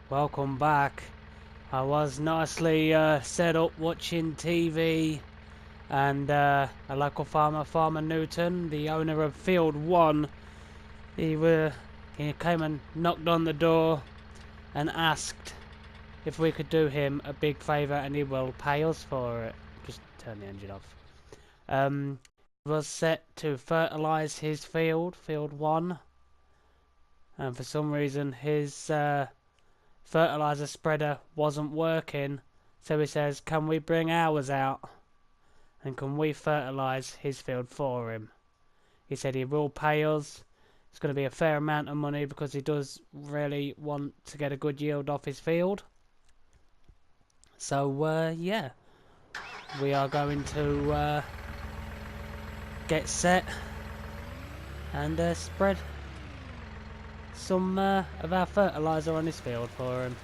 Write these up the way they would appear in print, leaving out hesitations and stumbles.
Welcome back. I was nicely set up watching TV, and a local farmer, Farmer Newton, the owner of Field 1, he came and knocked on the door and asked if we could do him a big favour, and he will pay us for it. Just turn the engine off. He was set to fertilise his field, Field 1, and for some reason his fertilizer spreader wasn't working, so he says, can we bring ours out and can we fertilize his field for him? He said he will pay us. It's going to be a fair amount of money because he does really want to get a good yield off his field. So yeah, we are going to get set and spread some of our fertilizer on his field for him.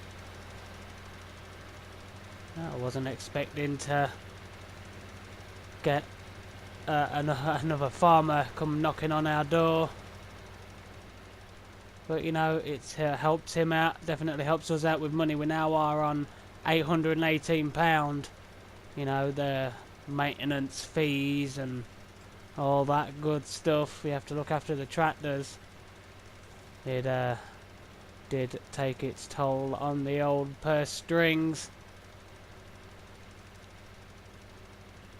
I wasn't expecting to get another farmer come knocking on our door, but you know, it's helped him out, definitely helps us out with money. We now are on £818, you know, the maintenance fees and all that good stuff. We have to look after the tractors. It did take its toll on the old purse strings,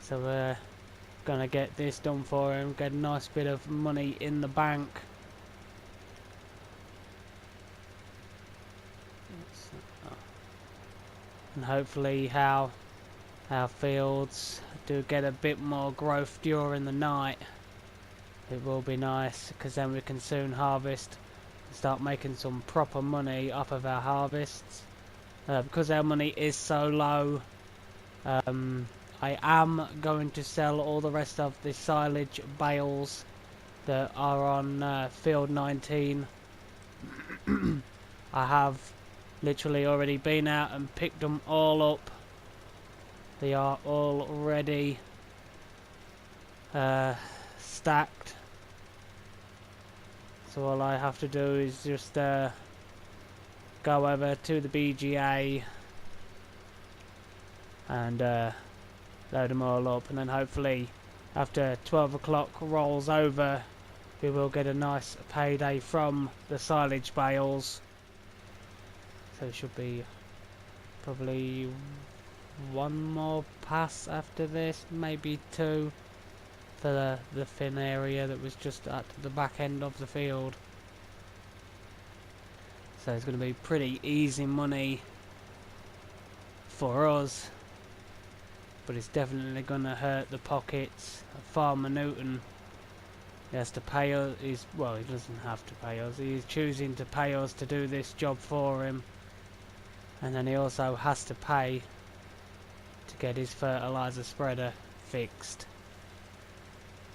so we're gonna get this done for him, get a nice bit of money in the bank. And hopefully our fields do get a bit more growth during the night. It will be nice because then we can soon harvest and start making some proper money off of our harvests. Because our money is so low, I am going to sell all the rest of the silage bales that are on field 19. I have literally already been out and picked them all up. They are already stacked. So all I have to do is just go over to the BGA and load them all up, and then hopefully after 12 o'clock rolls over we will get a nice payday from the silage bales. So it should be probably one more pass after this, maybe two, for the thin area that was just at the back end of the field. So it's going to be pretty easy money for us, but it's definitely going to hurt the pockets of Farmer Newton. He has to pay us. Well, he doesn't have to pay us. He's choosing to pay us to do this job for him, and then he also has to pay to get his fertilizer spreader fixed.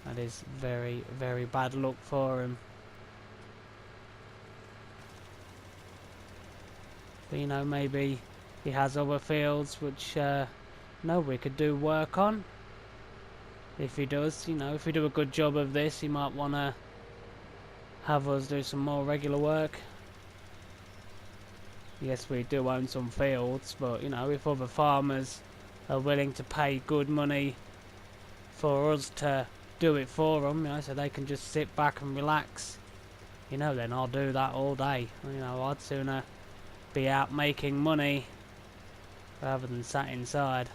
That is very, very bad luck for him. But you know, maybe he has other fields which no, we could do work on. If he does, you know, if we do a good job of this, he might want to have us do some more regular work. Yes, we do own some fields, but you know, if other farmers are willing to pay good money for us to do it for them, you know, so they can just sit back and relax, you know, then I'll do that all day. You know, I'd sooner be out making money rather than sat inside.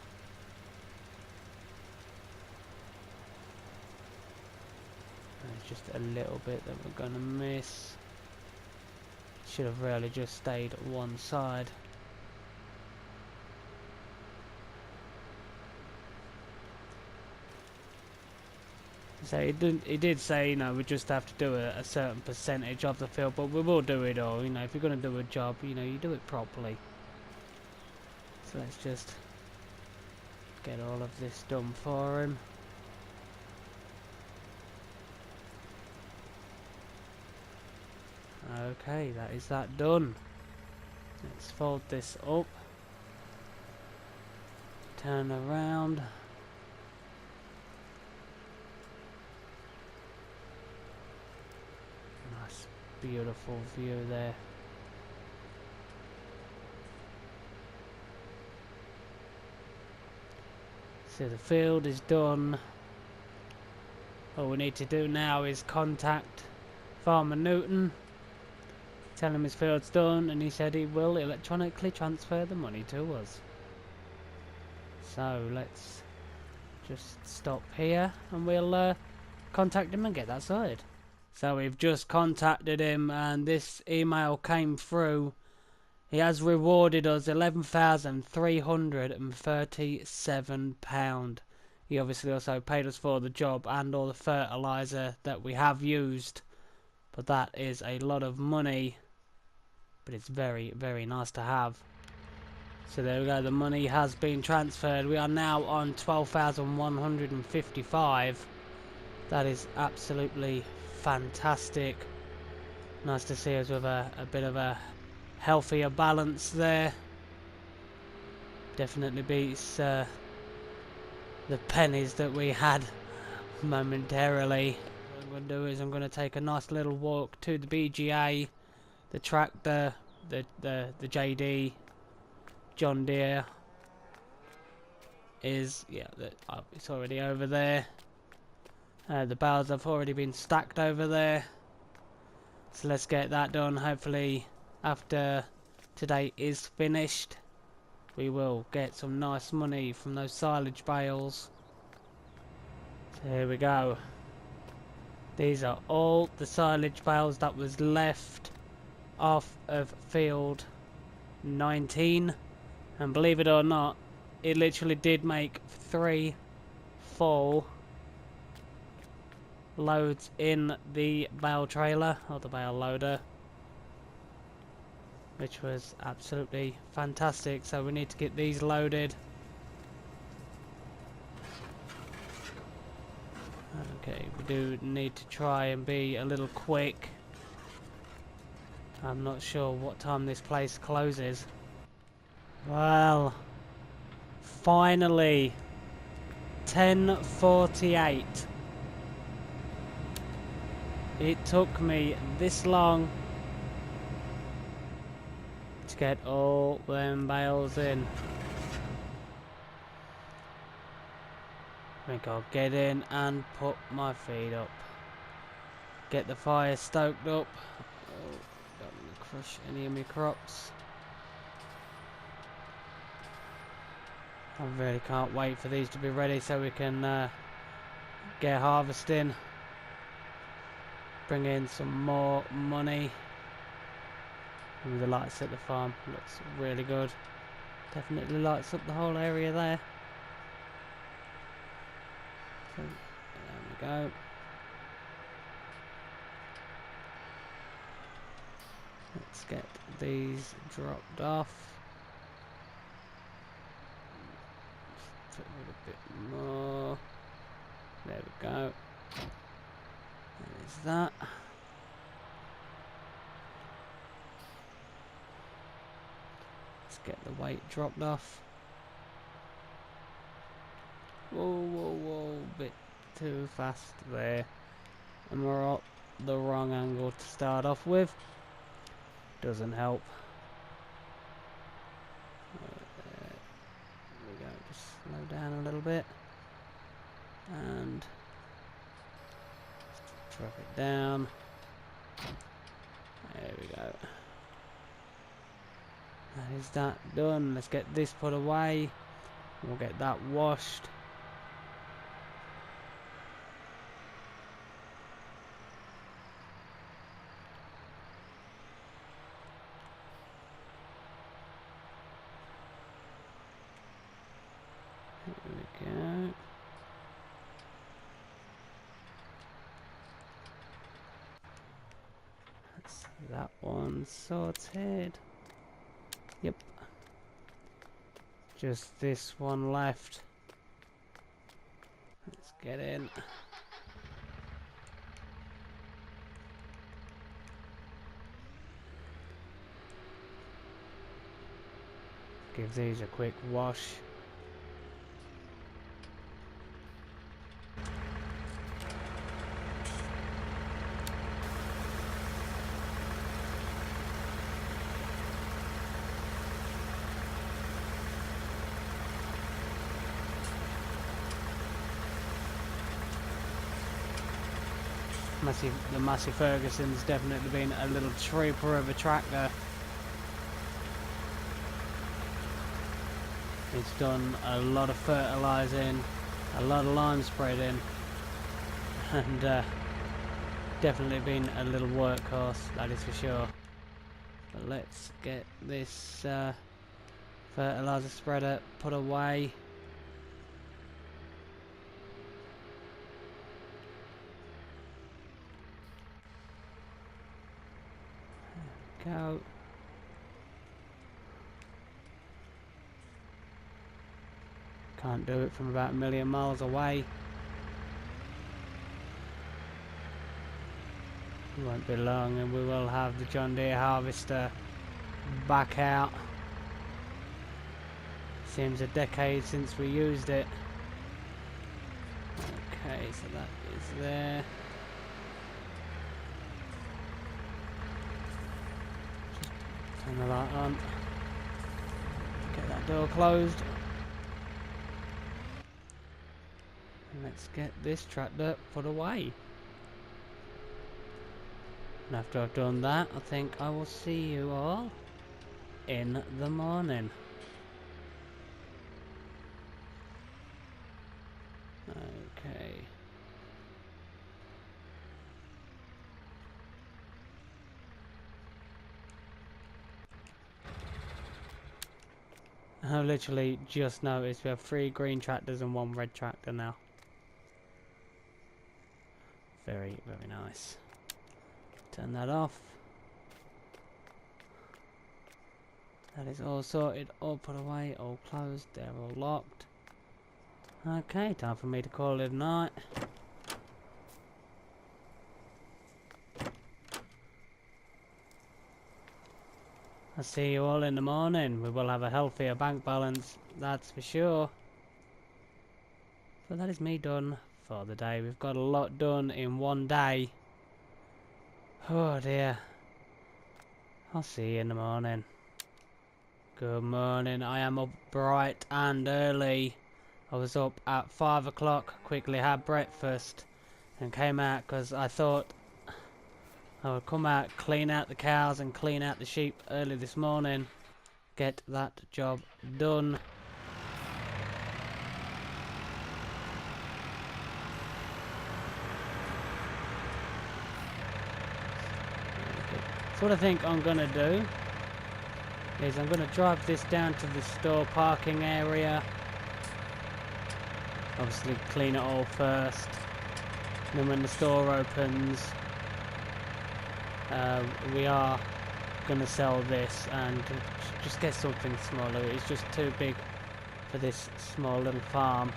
There's just a little bit that we're going to miss. Should have really just stayed one side. So it did say, you know, we just have to do a certain percentage of the field, but we will do it all. You know, if you're going to do a job, you know, you do it properly. So let's just get all of this done for him. Okay, that is that done. Let's fold this up. Turn around. Nice, beautiful view there. So the field is done. All we need to do now is contact Farmer Newton, tell him his field's done, and he said he will electronically transfer the money to us. So let's just stop here and we'll contact him and get that sorted. So we've just contacted him and this email came through. He has rewarded us £11,337. He obviously also paid us for the job and all the fertiliser that we have used. But that is a lot of money. But it's very, very nice to have. So there we go, the money has been transferred. We are now on 12,155. That is absolutely fantastic. Nice to see us with a bit of a healthier balance there. Definitely beats the pennies that we had momentarily. What I'm going to do is I'm going to take a nice little walk to the BGA, the tractor, the JD, John Deere is, it's already over there. The bales have already been stacked over there. So let's get that done. Hopefully after today is finished, we will get some nice money from those silage bales. So here we go. These are all the silage bales that was left off of field 19. And believe it or not, it literally did make 3 full loads in the bale trailer, or the bale loader, which was absolutely fantastic. So we need to get these loaded. Okay, we do need to try and be a little quick. I'm not sure what time this place closes. Well, finally, 10:48. It took me this long to get all them bales in. I think I'll get in and put my feet up. Get the fire stoked up. Oh, don't want to crush any of my crops. I really can't wait for these to be ready so we can get harvesting. Bring in some more money. And the lights at the farm looks really good. Definitely lights up the whole area there. So there we go. Let's get these dropped off. Put a little bit more. There we go. There's that. Let's get the weight dropped off. Whoa, whoa, whoa, bit too fast there. And we're at the wrong angle to start off with. Doesn't help. There we go, just slow down a little bit. And drop it down. There we go. That is that done. Let's get this put away. We'll get that washed. There we go. That's that one sorted. Yep. Just this one left. Let's get in. Give these a quick wash. The Massey Ferguson's definitely been a little trooper of a tractor. It's done a lot of fertilising, a lot of lime spreading, and definitely been a little workhorse, that is for sure. But let's get this fertiliser spreader put away. Go. Can't do it from about a million miles away. It won't be long and we will have the John Deere harvester back out. Seems a decade since we used it. Okay, so that is there. Just turn the light on. Get that door closed. And let's get this tractor put away. And after I've done that, I think I will see you all in the morning. Okay. I've literally just noticed we have 3 green tractors and 1 red tractor now. Very, very nice. Turn that off. That is all sorted, all put away, all closed, they're all locked. Okay, time for me to call it a night. I'll see you all in the morning. We will have a healthier bank balance, that's for sure. But that is me done for the day. We've got a lot done in one day. Oh dear. I'll see you in the morning. Good morning. I am up bright and early. I was up at 5 o'clock, quickly had breakfast and came out because I thought I would come out, clean out the cows and clean out the sheep early this morning. Get that job done. So what I think I'm going to do is I'm going to drive this down to the store parking area. Obviously clean it all first. And then when the store opens, we are going to sell this and just get something smaller. It's just too big for this small little farm.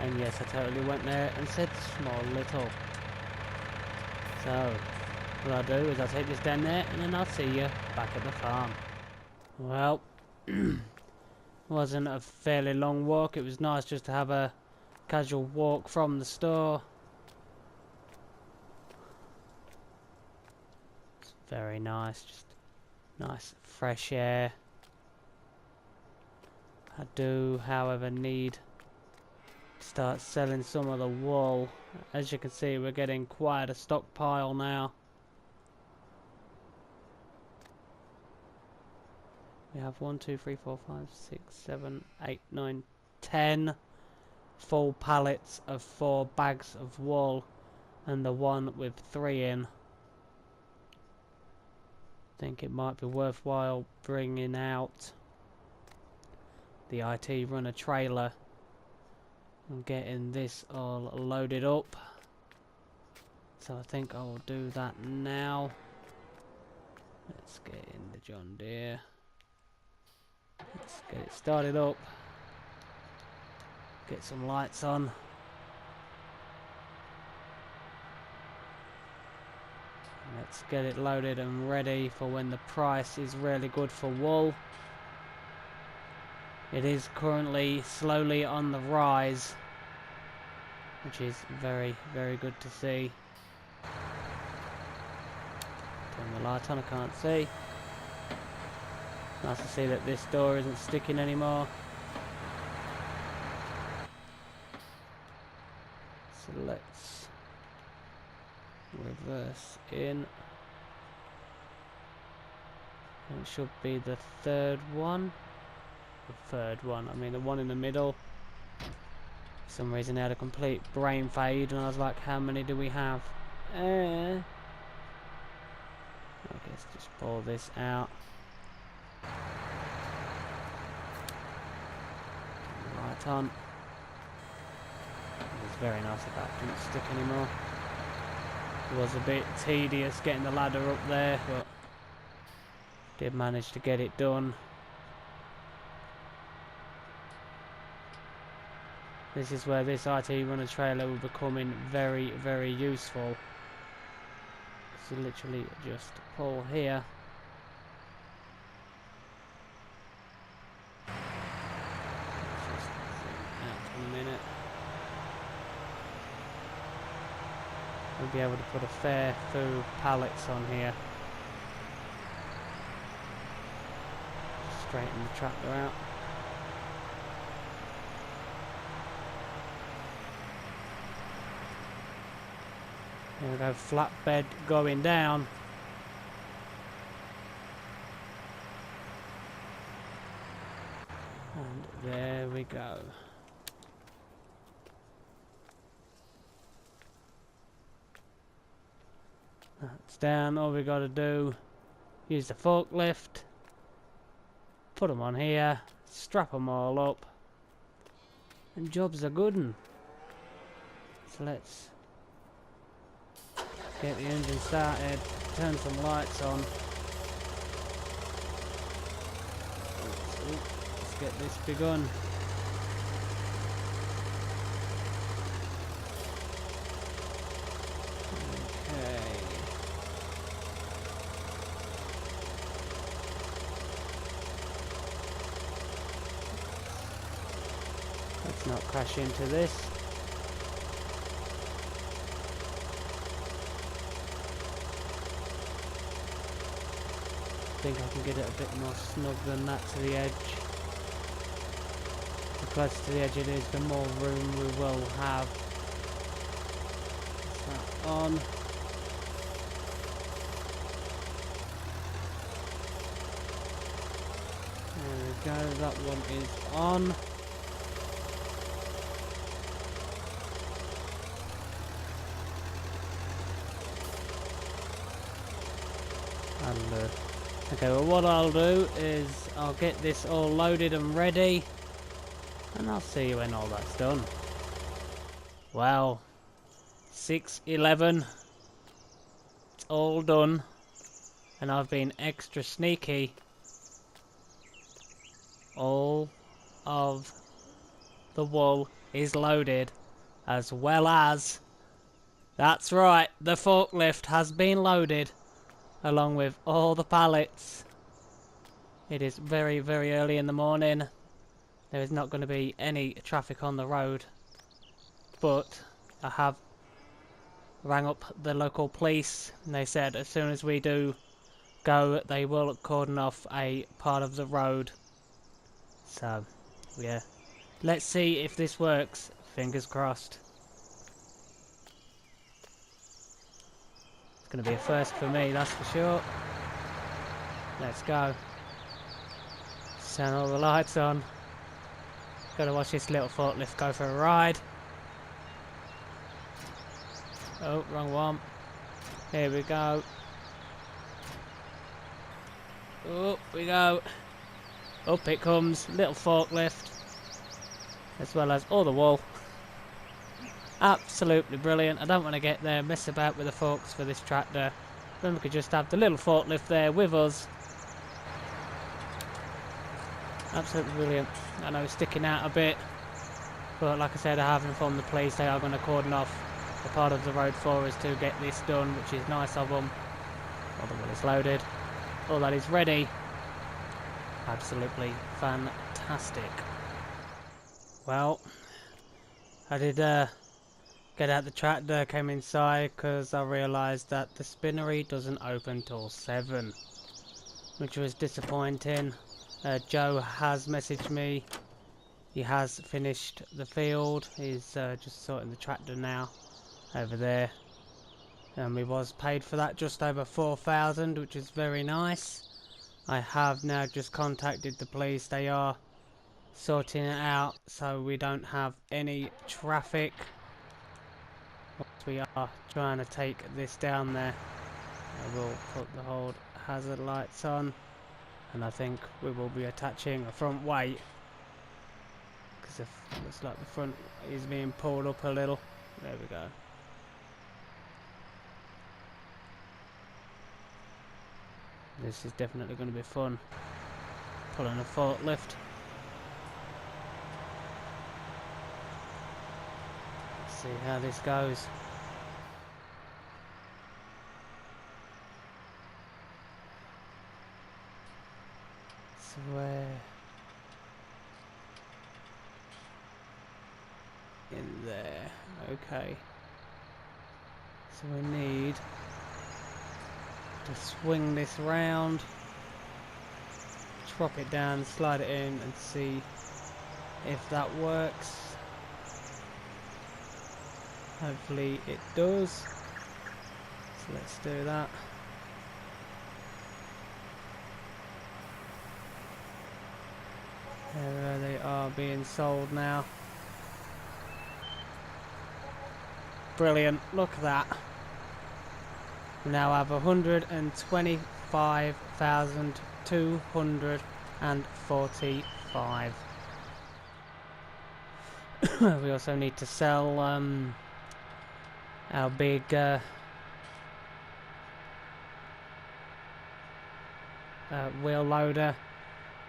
And yes, I totally went there and said small little. So what I'll do is I'll take this down there and then I'll see you back at the farm. Well, wasn't a fairly long walk. It was nice just to have a casual walk from the store. It's very nice, just nice fresh air. I do, however, need to start selling some of the wool. As you can see, we're getting quite a stockpile now. We have 1, 2, 3, 4, 5, 6, 7, 8, 9, 10 full pallets of 4 bags of wool and the one with 3 in. I think it might be worthwhile bringing out the IT runner trailer and getting this all loaded up. So I think I will do that now. Let's get in the John Deere. Let's get it started up. Get some lights on. Let's get it loaded and ready for when the price is really good for wool. It is currently slowly on the rise, which is very, very good to see. Turn the light on, I can't see. Nice to see that this door isn't sticking anymore. So let's reverse in. It should be the third one. I mean the one in the middle. For some reason I had a complete brain fade and I was like, how many do we have? I guess just pull this out. Right on. It was very nice if that didn't stick anymore. It was a bit tedious getting the ladder up there, but did manage to get it done. This is where this RT runner trailer will become very, very useful. So literally just pull here. Just zoom out for a minute. We'll be able to put a fair few pallets on here. Straighten the tractor out. There we go, flatbed going down. And there we go. That's down. All we got to do, use the forklift, put them on here, strap them all up, and jobs are good 'un. So let's get the engine started, turn some lights on. Let's get this begun. Okay. Let's not crash into this. I think I can get it a bit more snug than that to the edge. The closer to the edge it is, the more room we will have. Is that on? There we go, that one is on. And okay, well what I'll do is I'll get this all loaded and ready and I'll see you when all that's done. Well, 6:11, it's all done and I've been extra sneaky. All of the wool is loaded, as well as, that's right, the forklift has been loaded along with all the pallets. It is very, very early in the morning. There is not going to be any traffic on the road, but I have rang up the local police and they said as soon as we do go, they will cordon off a part of the road. So yeah, let's see if this works. Fingers crossed. It's going to be a first for me, that's for sure. Let's go. Turn all the lights on. Gotta watch this little forklift go for a ride. Oh, wrong one. Here we go. Up we go. Up it comes. Little forklift. As well as all the wool. Absolutely brilliant. I don't want to get there, mess about with the forks for this tractor. Then we could just have the little forklift there with us. Absolutely brilliant. I know it's sticking out a bit, but like I said, I have informed the police they are going to cordon off a part of the road for us to get this done, which is nice of them. All the wool is loaded. All that is ready. Absolutely fantastic. Well, I did get out the tractor, came inside because I realised that the spinnery doesn't open till 7, which was disappointing. Joe has messaged me. He has finished the field. He's just sorting the tractor now over there. and we was paid for that just over 4,000, which is very nice. I have now just contacted the police. They are sorting it out so we don't have any traffic once we are trying to take this down there. I will put the hold hazard lights on, and I think we will be attaching a front weight because it looks like the front is being pulled up a little. There we go. This is definitely going to be fun, pulling a forklift. Let's see how this goes. Where in there? Okay, so we need to swing this round, drop it down, slide it in, and see if that works. Hopefully it does, so let's do that. There they are being sold now. Brilliant, look at that. We now have 125,245. We also need to sell our big wheel loader.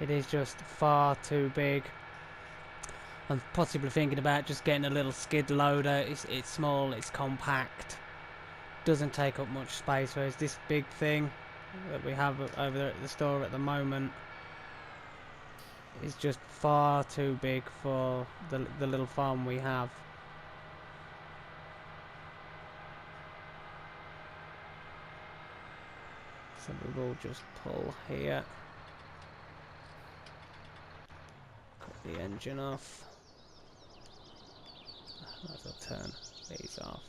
It is just far too big. I'm possibly thinking about just getting a little skid loader. It's small, it's compact, doesn't take up much space, whereas this big thing that we have over there at the store at the moment is just far too big for the little farm we have. So we will just pull here, cut the engine off. Might as well turn these off.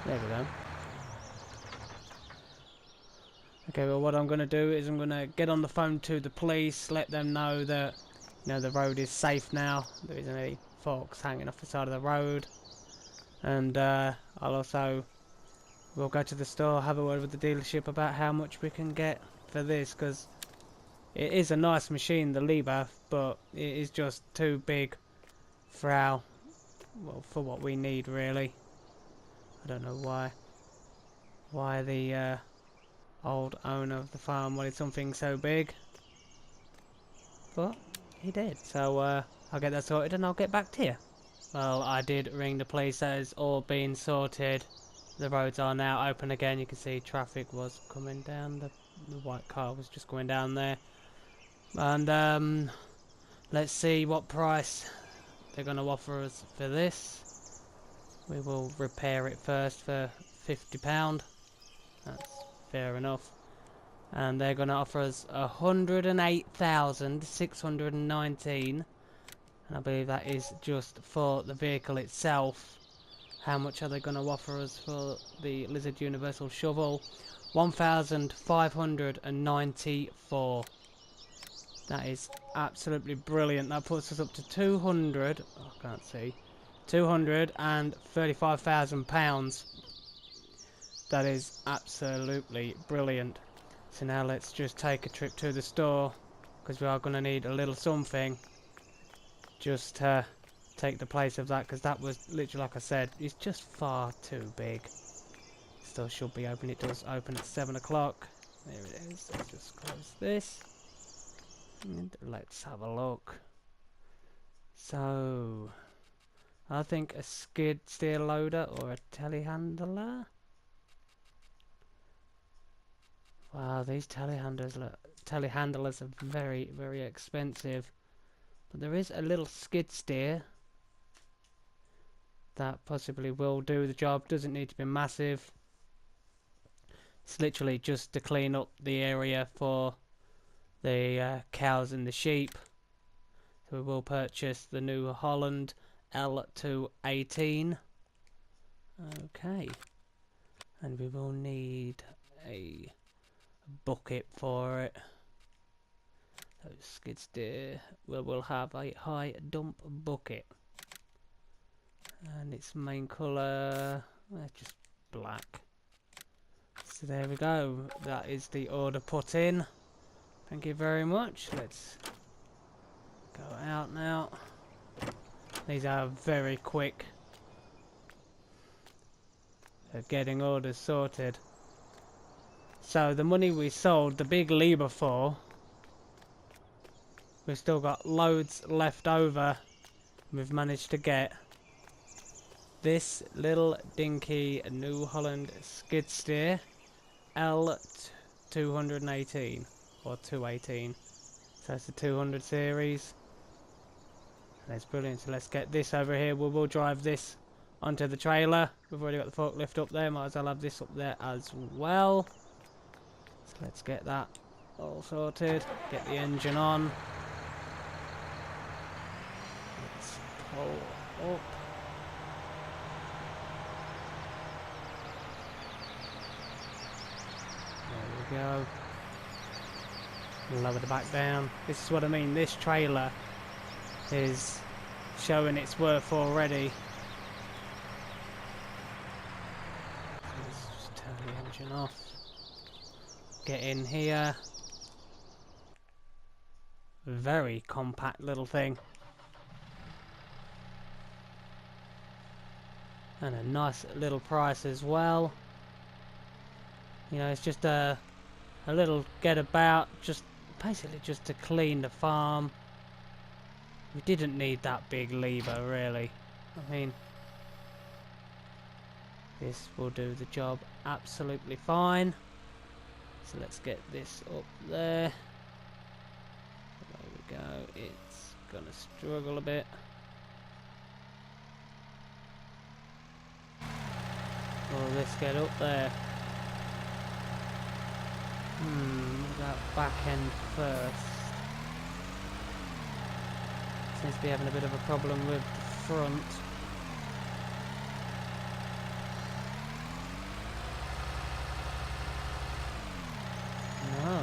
There we go. Okay, well what I'm going to do is I'm going to get on the phone to the police, let them know that, you know, the road is safe now. There isn't any forks hanging off the side of the road. And I'll also, we'll go to the store, have a word with the dealership about how much we can get for this, because it is a nice machine, the Liebherr, but it is just too big for our, well, for what we need really. I don't know why the old owner of the farm wanted something so big, but he did. So I'll get that sorted and I'll get back to you. Well, I did ring the police. That is all being sorted. The roads are now open again. You can see traffic was coming down. The white car was just going down there. And let's see what price they're going to offer us for this. We will repair it first for £50. That's fair enough. And they're going to offer us 108,619. And I believe that is just for the vehicle itself. How much are they going to offer us for the Lizard Universal Shovel? 1,594. That is absolutely brilliant. That puts us up to 200. Oh, I can't see. £235,000. That is absolutely brilliant. So now let's just take a trip to the store, because we are going to need a little something just to take the place of that, because that was literally, like I said, it's just far too big. Still should be open. It does open at 7 o'clock. There it is. Let's just close this and let's have a look. So I think a skid steer loader or a telehandler. Wow, these telehandlers are very, very expensive. But there is a little skid steer that possibly will do the job. Doesn't need to be massive. It's literally just to clean up the area for the cows and the sheep. So we will purchase the New Holland L218. Okay. And we will need a bucket for it. So skid steer, we'll have a high dump bucket. And its main colour, just black. So there we go, that is the order put in. Thank you very much. Let's go out now. These are very quick at getting orders sorted. So the money we sold the big Liber for, we've still got loads left over. We've managed to get this little dinky New Holland skid steer L218 or 218. So it's the 200 series. That's brilliant. So let's get this over here. We will drive this onto the trailer. We've already got the forklift up there. Might as well have this up there as well. So let's get that all sorted. Get the engine on. Let's pull up. There we go. Lower the back down. This is what I mean. This trailer is showing its worth already. Let's just turn the engine off. Get in here. Very compact little thing. And a nice little price as well. You know, it's just a little get about, just basically just to clean the farm. We didn't need that big lever, really. I mean, this will do the job absolutely fine. So let's get this up there. There we go. It's gonna struggle a bit. Will this get up there? That back end first. Seems to be having a bit of a problem with the front. No.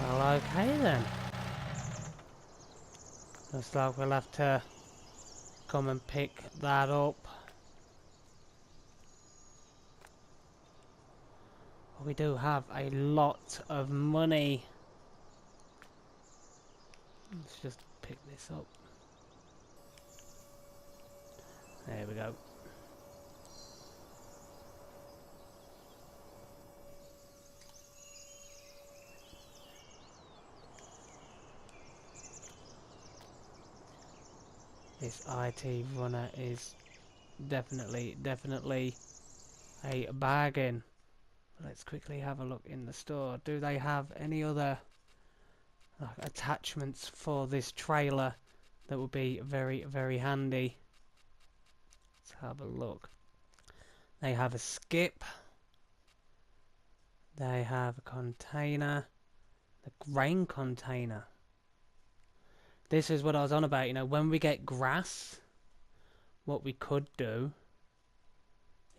Well, okay then. Looks like we'll have to come and pick that up. We do have a lot of money. Let's just pick this up. There we go. This IT runner is definitely a bargain. Let's quickly have a look in the store. Do they have any other attachments for this trailer that would be very handy? Let's have a look. They have a skip. They have a container. The grain container. This is what I was on about, you know, when we get grass, what we could do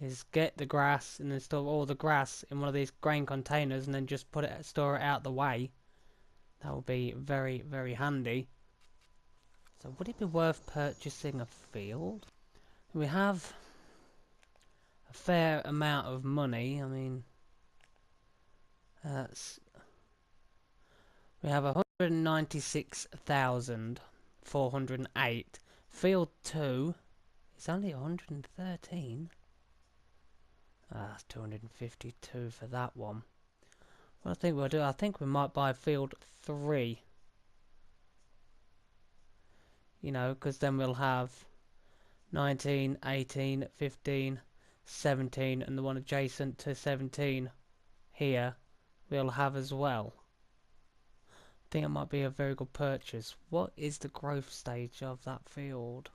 is get the grass and then store all the grass in one of these grain containers and then just store it out the way. That would be very handy. So would it be worth purchasing a field? We have a fair amount of money. I mean, we have 196,408. Field 2 is only 113. That's 252 for that one. What I think we'll do, I think we might buy field 3. You know, because then we'll have 19, 18, 15, 17, and the one adjacent to 17 here we'll have as well. I think it might be a very good purchase. What is the growth stage of that field?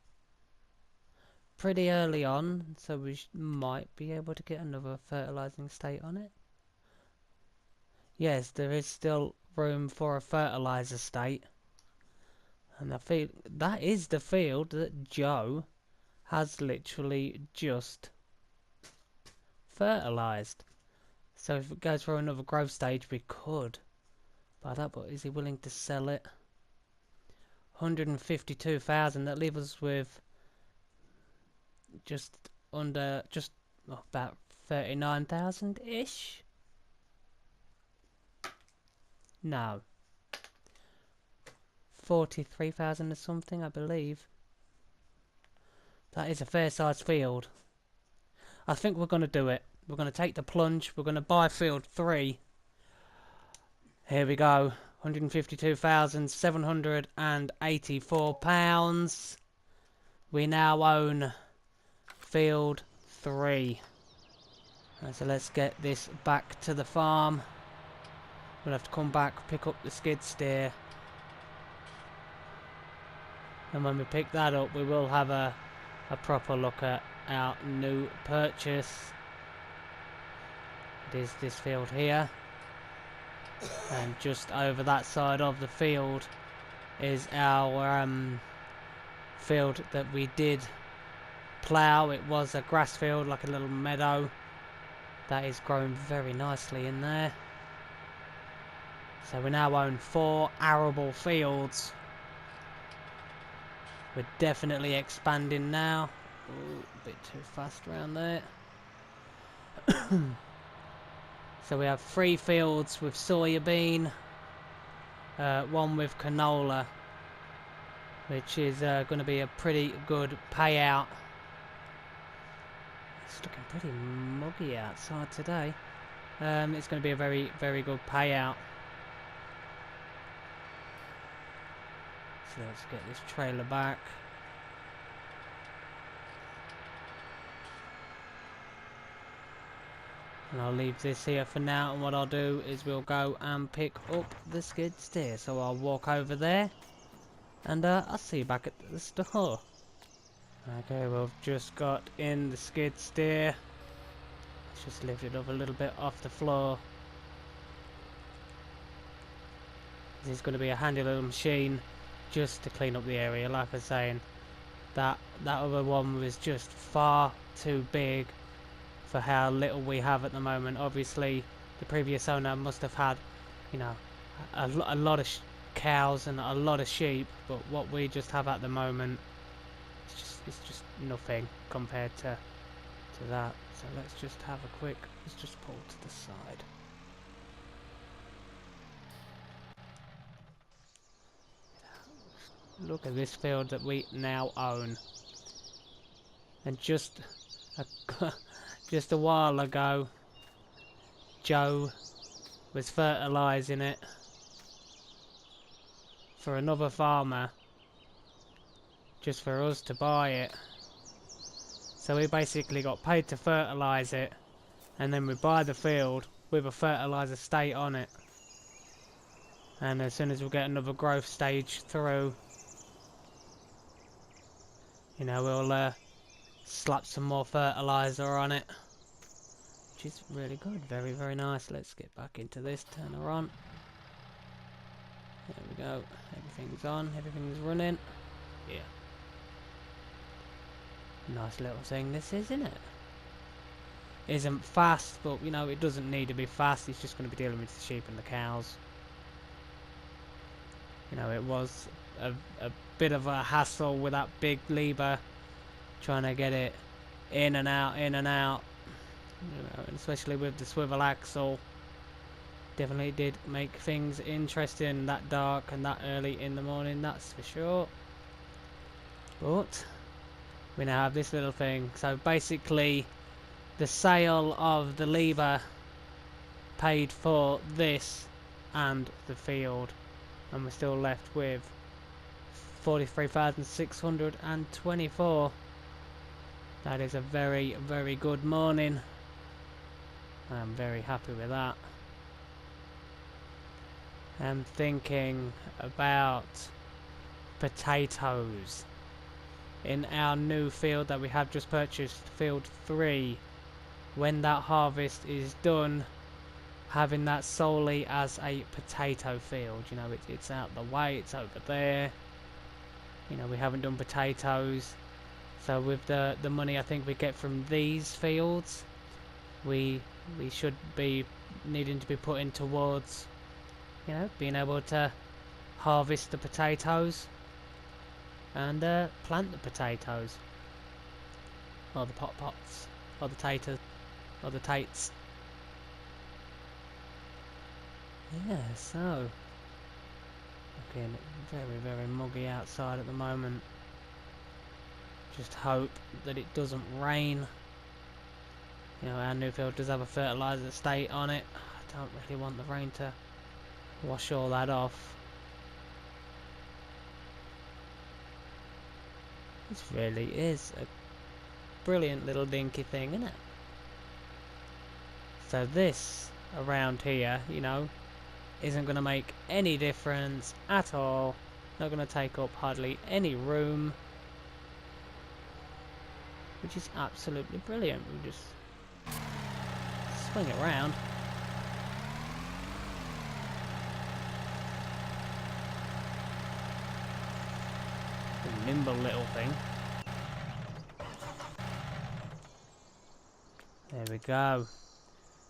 Pretty early on, so we might be able to get another fertilizing state on it. Yes, there is still room for a fertilizer state. And I feel that is the field that Joe has literally just fertilized. So if it goes for another growth stage, we could buy that, but is he willing to sell it? 152,000, that leaves us with just under, about 39,000-ish? No. 43,000 or something, I believe. That is a fair-sized field. I think we're going to do it. We're going to take the plunge. We're going to buy field 3. Here we go. £152,784. We now own field 3. So let's get this back to the farm. We'll have to come back, pick up the skid steer. And when we pick that up, we will have a proper look at our new purchase. It is this field here. And just over that side of the field is our field that we did plough. It was a grass field, like a little meadow. That is growing very nicely in there. So we now own 4 arable fields. We're definitely expanding now. Ooh, a bit too fast around there. So we have 3 fields with soybean, 1 with canola, which is going to be a pretty good payout. It's looking pretty muggy outside today. It's going to be a very, very good payout. So let's get this trailer back. And I'll leave this here for now, and what I'll do is we'll go and pick up the skid steer. So I'll walk over there, and I'll see you back at the store. Okay, we've just got in the skid steer. Let's just lift it up a little bit off the floor. This is going to be a handy little machine just to clean up the area. Like I was saying, that other one was just far too big for how little we have at the moment. Obviously, the previous owner must have had, you know, a lot of cows and a lot of sheep, but what we just have at the moment, it's just nothing compared to that. So let's just have a quick, let's just pull to the side. Look at this field that we now own. And just a while ago, Joe was fertilising it for another farmer, just for us to buy it. So we basically got paid to fertilise it, and then we buy the field with a fertiliser state on it. And as soon as we get another growth stage through, you know, we'll slap some more fertiliser on it, which is really good. Very, very nice. Let's get back into this, turn her on. There we go. Everything's on, everything's running. Yeah. Nice little thing this is, isn't it? Isn't fast, but you know, it doesn't need to be fast. It's just going to be dealing with the sheep and the cows. You know, it was a bit of a hassle with that big lever, trying to get it in and out, in and out. You know, and especially with the swivel axle, definitely did make things interesting that dark and that early in the morning, that's for sure. But we now have this little thing. So basically, the sale of the lever paid for this and the field, and we're still left with 43,624. That is a very, very good morning. I'm very happy with that. I'm thinking about potatoes in our new field that we have just purchased, field 3. When that harvest is done, having that solely as a potato field. You know, it's out the way, it's over there. You know, we haven't done potatoes. So with the money I think we get from these fields, we should be needing to be putting towards, you know, being able to harvest the potatoes and plant the potatoes, or the pots, or the taters, or the tates. Yeah, so looking very muggy outside at the moment. Just hope that it doesn't rain. You know, our new field does have a fertiliser state on it. I don't really want the rain to wash all that off. This really is a brilliant little dinky thing, isn't it? So this around here, you know, isn't going to make any difference at all. Not going to take up hardly any room, which is absolutely brilliant. We just swing it around. A nimble little thing. There we go.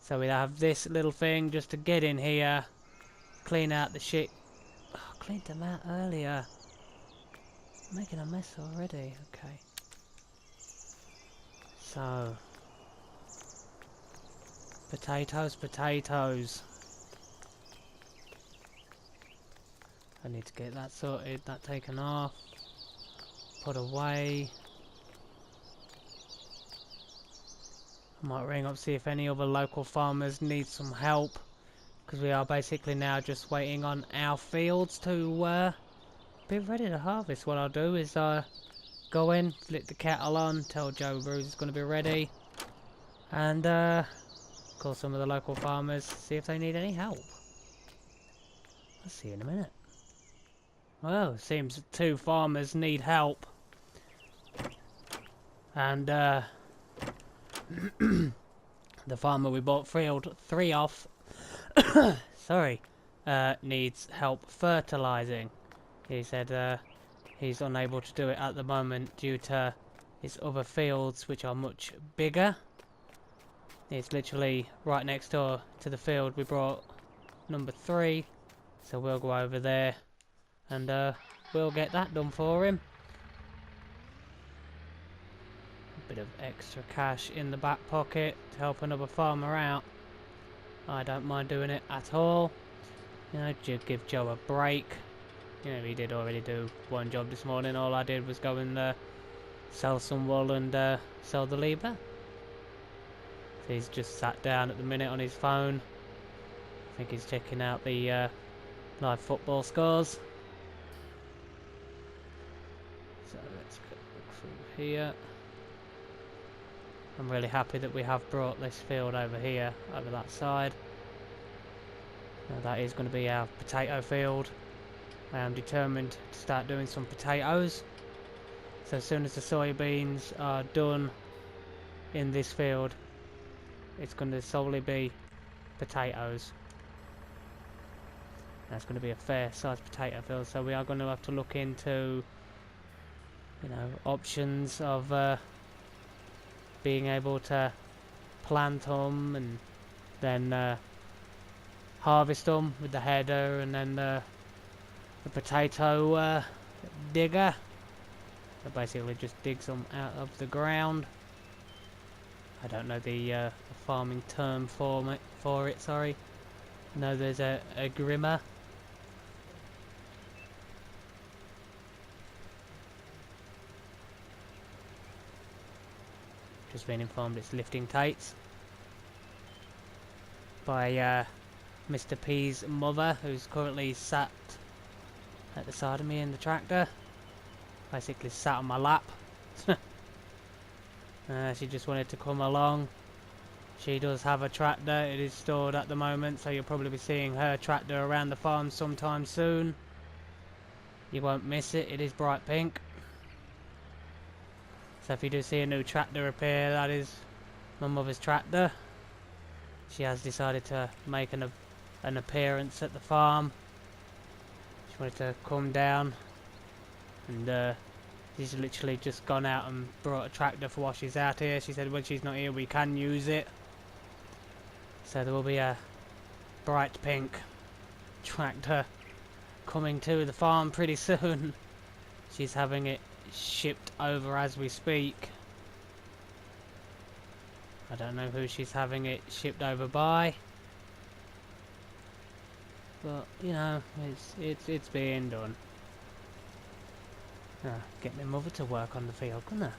So we have this little thing just to get in here, clean out the shit. Oh, I cleaned them out earlier. I'm making a mess already. Okay. So potatoes. I need to get that sorted, that taken off, put away. I might ring up, see if any other local farmers need some help, because we are basically now just waiting on our fields to be ready to harvest. What I'll do is go in, flip the kettle on, tell Joe Bruce is going to be ready, and call some of the local farmers, see if they need any help. I'll see you in a minute. Well, it seems 2 farmers need help, and the farmer we bought field 3 off sorry, needs help fertilizing. He said he's unable to do it at the moment due to his other fields, which are much bigger. It's literally right next door to the field we brought number 3, so we'll go over there and we'll get that done for him. A bit of extra cash in the back pocket to help another farmer out. I don't mind doing it at all. You know, give Joe a break. You know, he did already do one job this morning. All I did was go and sell some wool and sell the lever. So he's just sat down at the minute on his phone. I think he's checking out the live football scores. So let's look through here. I'm really happy that we have brought this field over here, over that side. Now that is going to be our potato field. I am determined to start doing some potatoes. So as soon as the soybeans are done in this field, it's going to solely be potatoes. That's going to be a fair sized potato field, so we are going to have to look into, you know, options of being able to plant them and then harvest them with the header and then the potato digger. That basically just digs them out of the ground. I don't know the farming term for it, sorry. No, there's a grimmer. Just been informed it's lifting tates by Mr. P's mother, who's currently sat at the side of me in the tractor. Basically sat on my lap. She just wanted to come along. She does have a tractor. It is stored at the moment, so you'll probably be seeing her tractor around the farm sometime soon. You won't miss it. It is bright pink. So if you do see a new tractor appear, that is my mother's tractor. she has decided to make an appearance at the farm. She wanted to come down, and she's literally just gone out and brought a tractor for while she's out here. She said when she's not here we can use it. So there will be a bright pink tractor coming to the farm pretty soon. She's having it shipped over as we speak. I don't know who she's having it shipped over by, but you know, it's being done. Get my mother to work on the field, couldn't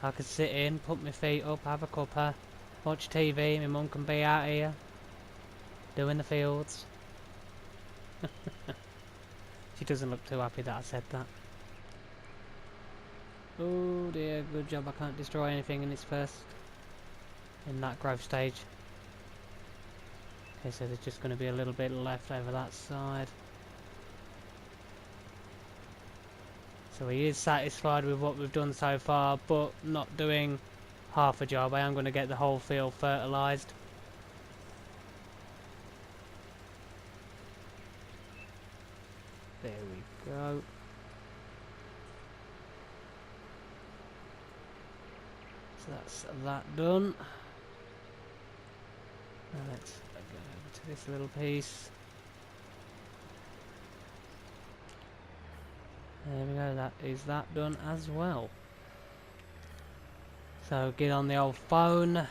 I could sit in, put my feet up, have a cuppa, watch TV. My mum can be out here doing the fields. She doesn't look too happy that I said that. Oh dear, good job I can't destroy anything in that growth stage. Okay, so there's just going to be a little bit left over that side. So he is satisfied with what we've done so far, but not doing half a job. I am going to get the whole field fertilised. There we go. So that's that done. Now let's go over to this little piece. There we go, that is that done as well. So get on the old phone.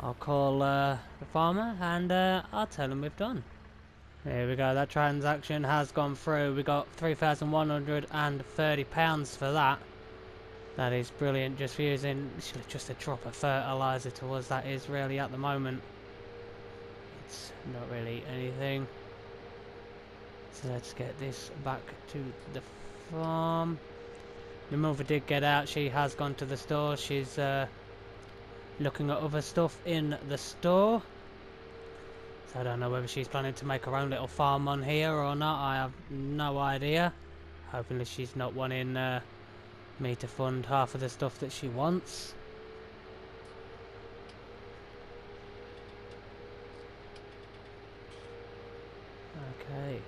I'll call the farmer and I'll tell him we've done. There we go, that transaction has gone through. We got £3,130 for that. That is brilliant, just for using just a drop of fertiliser to us. That is really at the moment. It's not really anything. So let's get this back to the farm. My mother did get out. She has gone to the store. She's looking at other stuff in the store. So I don't know whether she's planning to make her own little farm on here or not. I have no idea. Hopefully she's not wanting me to fund half of the stuff that she wants. Okay.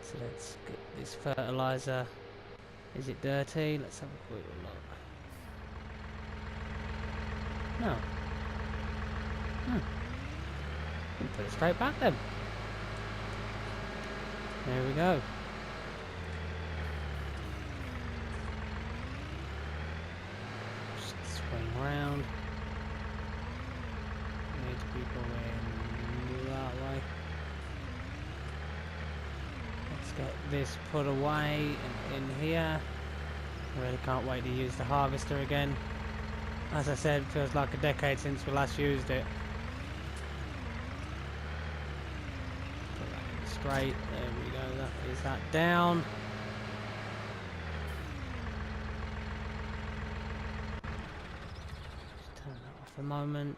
So let's get this fertiliser. Is it dirty? Let's have a quick look. No. We'll put it straight back then. There we go. Just swing round. Need to be going that way. Let's get this put away and in here. I really can't wait to use the harvester again. As I said, it feels like a decade since we last used it. Put that in straight. There we go. That is that down. Just turn that off a moment.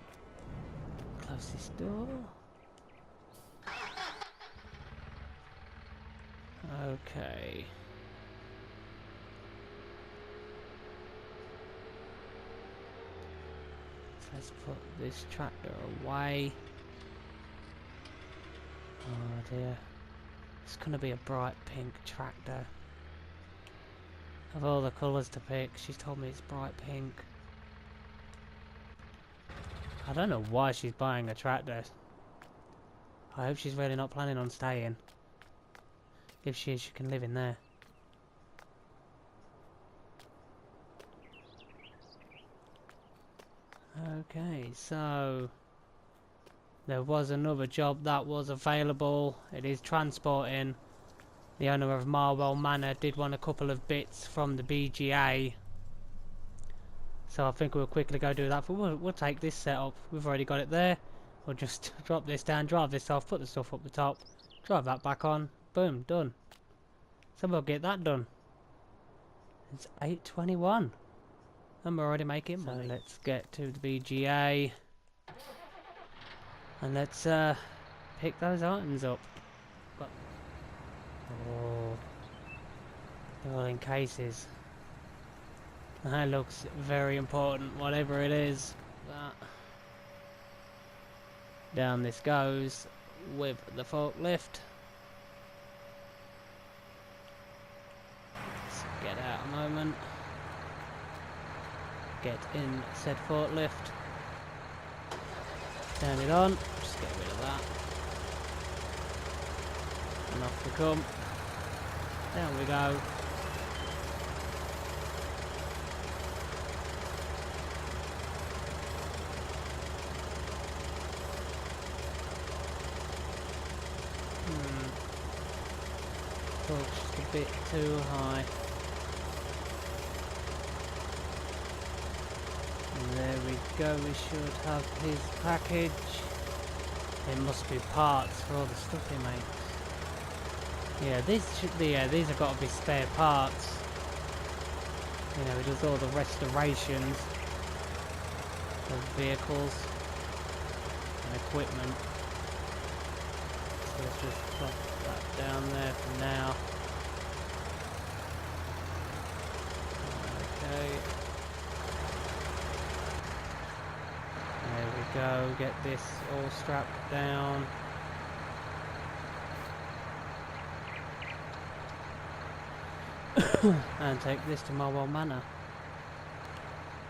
Close this door. Okay. Let's put this tractor away. Oh dear. It's gonna be a bright pink tractor. Of all the colours to pick, she's told me it's bright pink. I don't know why she's buying a tractor. I hope she's really not planning on staying. If she is, she can live in there. Okay, so there was another job that was available. It is transporting. The owner of Marwell Manor did want a couple of bits from the BGA, so I think we'll quickly go do that. But we'll take this setup. We've already got it there. We'll just drop this down, drive this off, put the stuff up the top, drive that back on. Boom, done. So we'll get that done. It's 8:21. And we're already making money. So let's get to the BGA. And let's pick those items up. Oh, They're all in cases. That looks very important, whatever it is. But down this goes with the forklift. Let's get out a moment. Get in said forklift. Turn it on. Just get rid of that. And off we come. Down we go. Torque's just a bit too high. And there we go, we should have his package. There must be parts for all the stuff he makes. Yeah, these have got to be spare parts. You know, he does all the restorations of vehicles and equipment. So let's just plop that down there for now. Okay. There we go, get this all strapped down. And take this to Marwell Manor.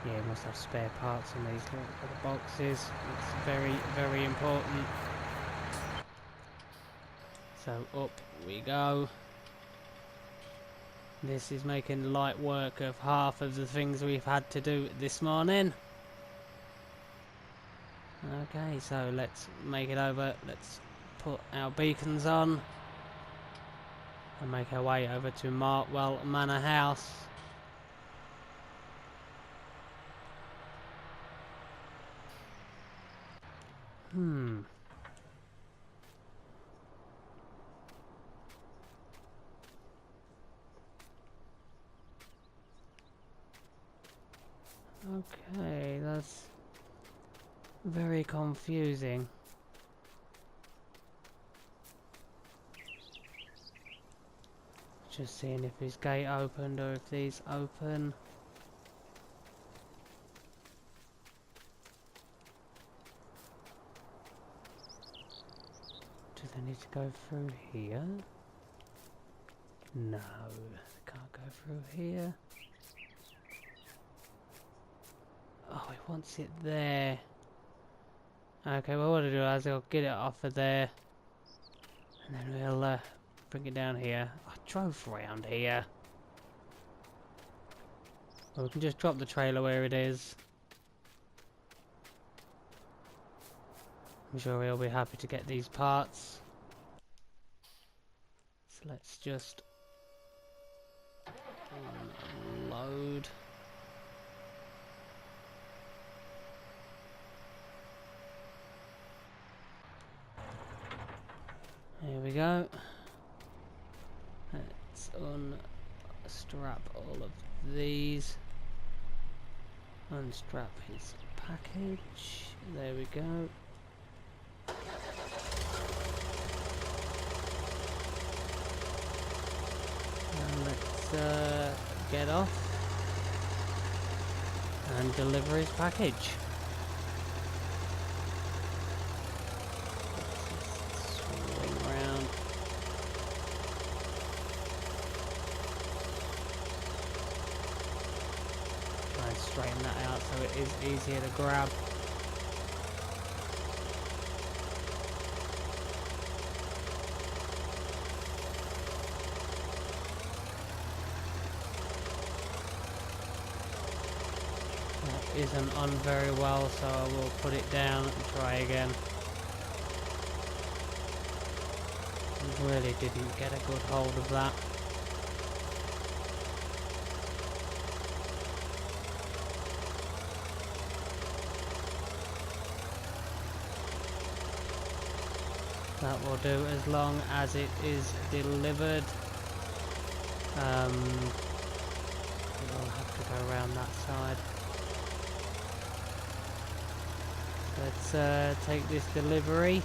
Yeah, must have spare parts in these little boxes. It's very, very important. So up we go. This is making light work of half of the things we've had to do this morning. Okay, so let's make it over. Let's put our beacons on and make our way over to Marwell Manor House. Okay, that's very confusing. Just seeing if his gate opened or if these open. Do they need to go through here? No, they can't go through here. Oh, he wants it there. Okay, well what I'll do is I'll get it off of there. And then we'll bring it down here. I drove around here. Well, we can just drop the trailer where it is. I'm sure he'll be happy to get these parts. So let's just unload. Here we go. Let's unstrap all of these. Unstrap his package. There we go. And let's get off and deliver his package. Straighten that out so it is easier to grab. That isn't on very well, so I will put it down and try again. Really didn't get a good hold of that. That will do as long as it is delivered. We'll have to go around that side. Let's take this delivery.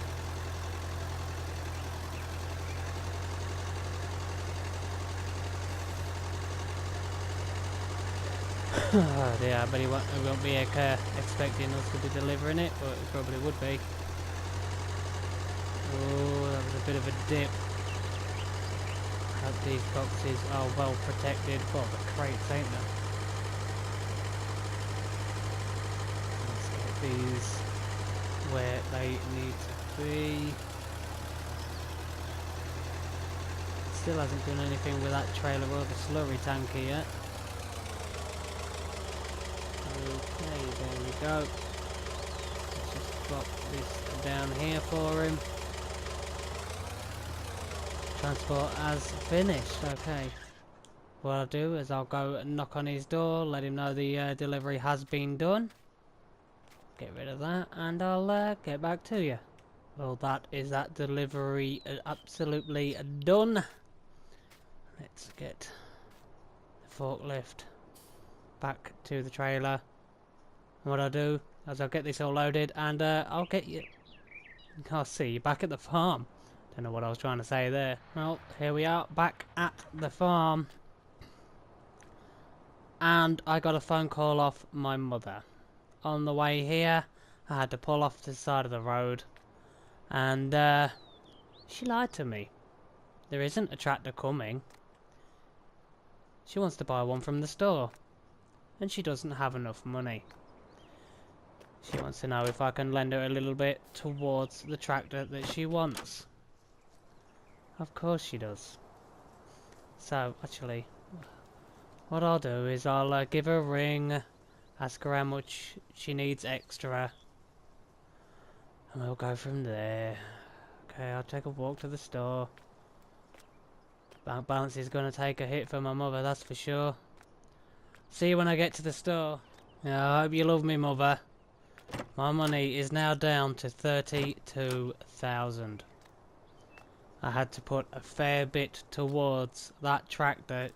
Oh dear, I bet he won't be expecting us to be delivering it, but it probably would be. Oh, that was a bit of a dip. Hope these boxes are well protected. Well, the crates, ain't they? Let's get these where they need to be. Still hasn't done anything with that trailer or the slurry tanker yet. Okay, there we go. Let's just drop this down here for him. Transport has finished. Okay. What I'll do is I'll go and knock on his door, let him know the delivery has been done. Get rid of that, and I'll get back to you. Well, that is that delivery absolutely done. Let's get the forklift back to the trailer. What I'll do is I'll get this all loaded, and I'll get you. I'll see you back at the farm. Don't know what I was trying to say there. Well, here we are, back at the farm. And I got a phone call off my mother. On the way here, I had to pull off to the side of the road. And she lied to me. There isn't a tractor coming. She wants to buy one from the store. And she doesn't have enough money. She wants to know if I can lend her a little bit towards the tractor that she wants. Of course she does. So, actually, what I'll do is I'll give her a ring, ask her how much she needs extra, and we'll go from there. Okay, I'll take a walk to the store. Bank balance is going to take a hit for my mother, that's for sure. See you when I get to the store. Yeah, I hope you love me, mother. My money is now down to 32,000. I had to put a fair bit towards that tractor.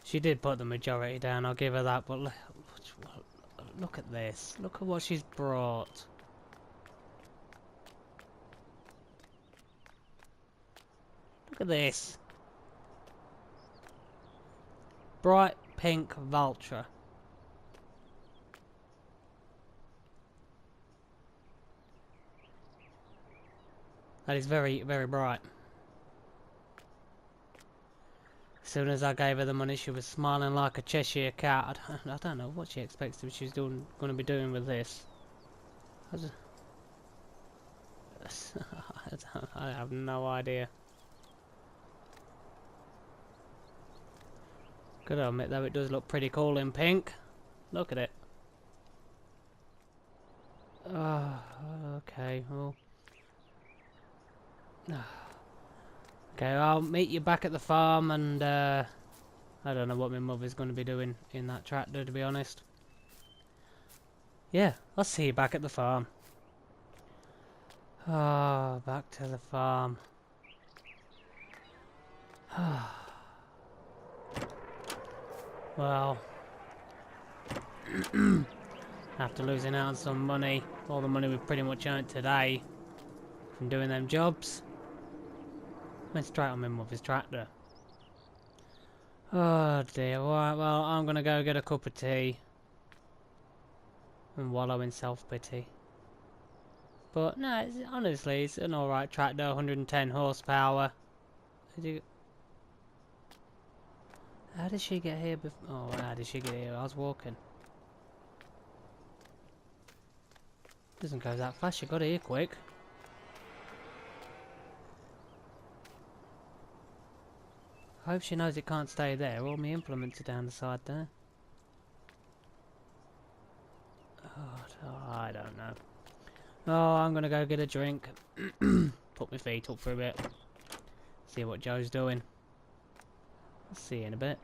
She did put the majority down, I'll give her that, but look at this. Look at what she's brought. Look at this. Bright pink Valtra. That is very, very bright. As soon as I gave her the money, she was smiling like a Cheshire cat. I don't know what she expects that she's going to be doing with this. I have no idea. Gotta admit though, it does look pretty cool in pink. Look at it. Oh, okay, well. Okay, I'll meet you back at the farm, and I don't know what my mother's going to be doing in that tractor, to be honest. Yeah, I'll see you back at the farm. Oh, back to the farm. Well, after losing out on some money, all the money we've pretty much earned today from doing them jobs, went straight on my mother's tractor. Oh dear, alright, well, I'm gonna go get a cup of tea and wallow in self-pity. But no, honestly, it's an alright tractor, 110 horsepower. How did she get here before? Oh, how did she get here? I was walking. Doesn't go that fast, she got here quick. I hope she knows it can't stay there. All my implements are down the side there. Oh, I don't know. Oh, I'm gonna go get a drink. Put my feet up for a bit. See what Joe's doing. I'll see you in a bit.